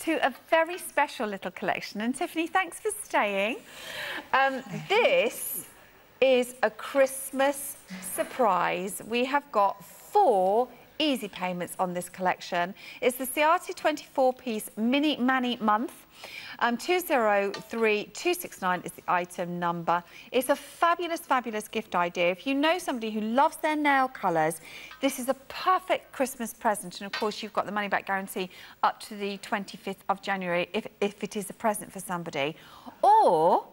to a very special little collection. And Tiffany, thanks for staying. This is a Christmas surprise. We have got 4 easy payments on this collection. It's the Ciati 24-piece Mini Mani Month. 203269 is the item number. It's a fabulous, fabulous gift idea. If you know somebody who loves their nail colours, this is a perfect Christmas present. And of course, you've got the money back guarantee up to the 25th of January if it is a present for somebody. Or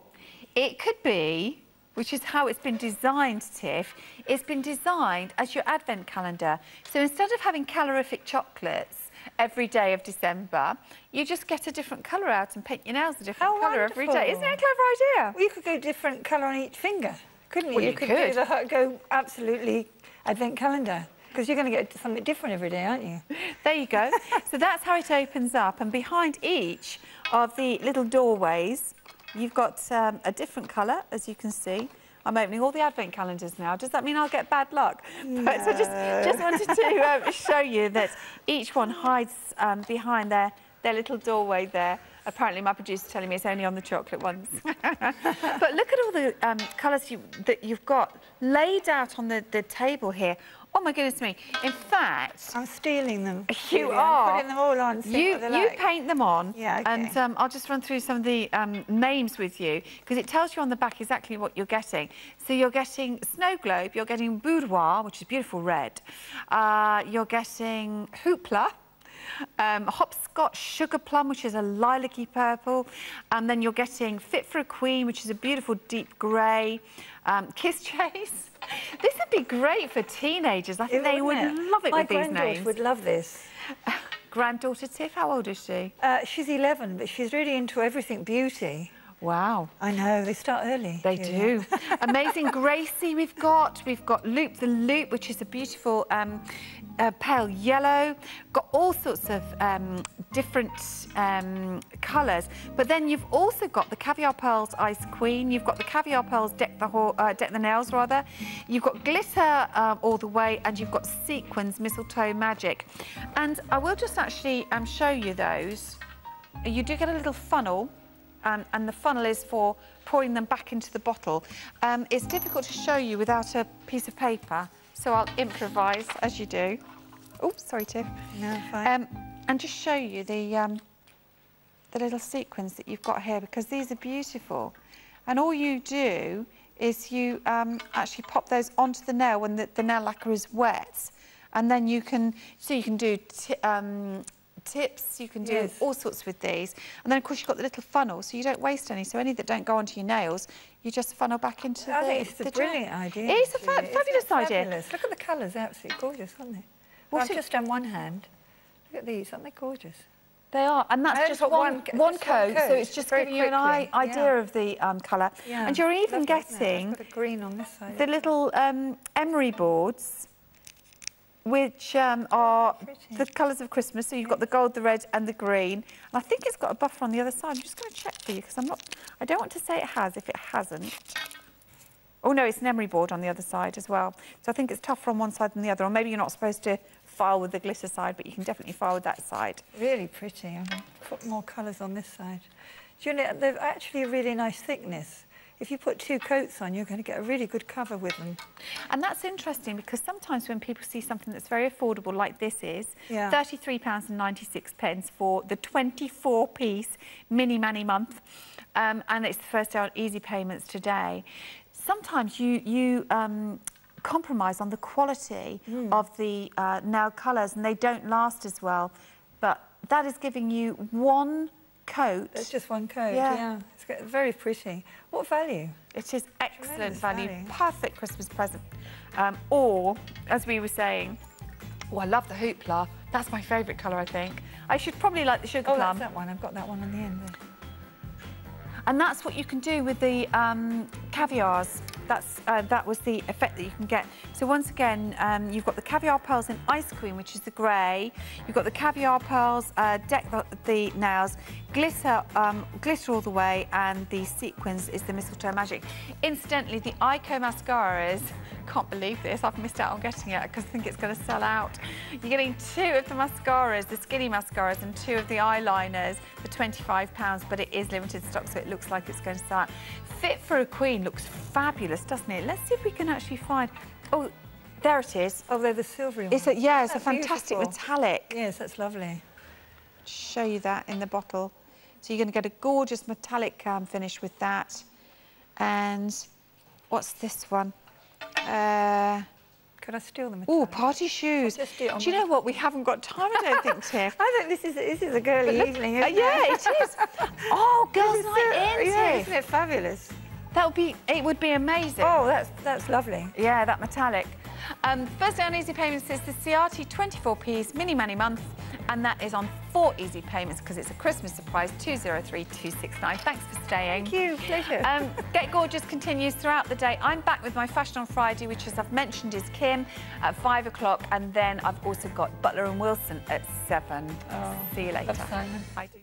it could be, which is how it's been designed, Tiff, it's been designed as your advent calendar. So instead of having calorific chocolates every day of December, you just get a different colour out and paint your nails a different colour every day. Isn't that a clever idea? Well, you could go different colour on each finger, couldn't you? Well, you could. Go absolutely advent calendar, because you're going to get something different every day, aren't you? There you go. So that's how it opens up, and behind each of the little doorways, you've got a different colour, as you can see. I'm opening all the advent calendars now. Does that mean I'll get bad luck? No. But so just wanted to show you that each one hides behind their little doorway there. Apparently, my producer's telling me it's only on the chocolate ones. But look at all the colours that you've got laid out on the table here. Oh, my goodness me. In fact... I'm stealing them. You are. I'm putting them all on. You paint them on. Yeah, okay. And I'll just run through some of the names with you, because it tells you on the back exactly what you're getting. So you're getting Snow Globe, you're getting Boudoir, which is beautiful red. You're getting Hoopla. Hopscotch Sugar Plum, which is a lilac-y purple, and then you're getting Fit for a Queen, which is a beautiful deep grey. Kiss Chase. This would be great for teenagers. I think they would love it with these names. My granddaughter would love this. Granddaughter Tiff, how old is she? She's 11, but she's really into everything beauty. Wow. I know, they start early. They do. Amazing Gracie we've got Loop the Loop, which is a beautiful pale yellow. Got all sorts of different colours. But then you've also got the Caviar Pearls Ice Queen. You've got the Caviar Pearls Deck the Nails, rather. You've got Glitter all the way, and you've got Sequins Mistletoe Magic. And I will just actually show you those. You do get a little funnel. And the funnel is for pouring them back into the bottle. It's difficult to show you without a piece of paper, so I'll improvise as you do. Oh, sorry, Tiff. No, fine. And just show you the little sequins that you've got here, because these are beautiful. And all you do is you actually pop those onto the nail when the nail lacquer is wet, and then you can do tips, you can do all sorts with these. And then, of course, you've got the little funnel, so you don't waste any. So any that don't go onto your nails, you just funnel back into the... I think it's a brilliant idea. It's a fabulous idea. Look at the colours, they're absolutely gorgeous, aren't they? Well, I've just done one hand. Look at these, aren't they gorgeous? They are, and that's just one coat, so it's just giving you an idea of the colour. Yeah. And you're even getting got a green on this side. The little emery boards, which are the colours of Christmas. So you've got the gold, the red and the green. And I think it's got a buffer on the other side. I'm just going to check for you, because I don't want to say it has if it hasn't. Oh, no, it's an emery board on the other side as well. So I think it's tougher on one side than the other. Or maybe you're not supposed to file with the glitter side, but you can definitely file with that side. Really pretty. I'm going to put more colours on this side. Do you know, they're actually a really nice thickness. If you put 2 coats on, you're going to get a really good cover with them. And that's interesting, because sometimes when people see something that's very affordable, like this is, £33.96 for the 24-piece Mini Mani Month, and it's the first day on easy payments today. Sometimes you compromise on the quality of the nail colours, and they don't last as well. But that is giving you one coat. It's just one coat, yeah. It's very pretty. What value? It is excellent value. Perfect Christmas present. Or, as we were saying, I love the Hoopla. That's my favourite colour, I think. I should probably like the Sugar Plum. That's that one. I've got that one on the end there. And that's what you can do with the caviars. that was the effect that you can get. So once again, you've got the caviar pearls in Ice Queen, which is the grey. You've got the caviar pearls, deck the nails, glitter all the way, and the sequins is the Mistletoe Magic. Incidentally, the Ico mascaras, can't believe this, I've missed out on getting it because I think it's going to sell out. You're getting 2 of the mascaras, the skinny mascaras, and 2 of the eyeliners for £25, but it is limited stock, so it looks like it's going to sell out. Fit for a Queen looks fabulous, doesn't it? Let's see if we can actually find... Oh, there it is. Oh, they're the silvery ones. It's a fantastic beautiful metallic. Yes, that's lovely. Show you that in the bottle. So you're going to get a gorgeous metallic finish with that. And what's this one? Could I steal them? Oh, party shoes. Do you know what? We haven't got time, I don't think, Tiff. I think this is a girly evening, isn't it? Yeah, it is. Oh, girls' night in, yeah, Tiff. isn't it fabulous? It would be amazing. Oh, that's lovely. Yeah, that metallic. First day on easy payments is the Ciati 24-piece mini money month, and that is on 4 easy payments because it's a Christmas surprise. 203269. Thanks for staying. Thank you, pleasure. Get Gorgeous continues throughout the day. I'm back with my Fashion on Friday, which, as I've mentioned, is Kim at 5 o'clock, and then I've also got Butler and Wilson at 7. Oh, see you later. Simon. I do.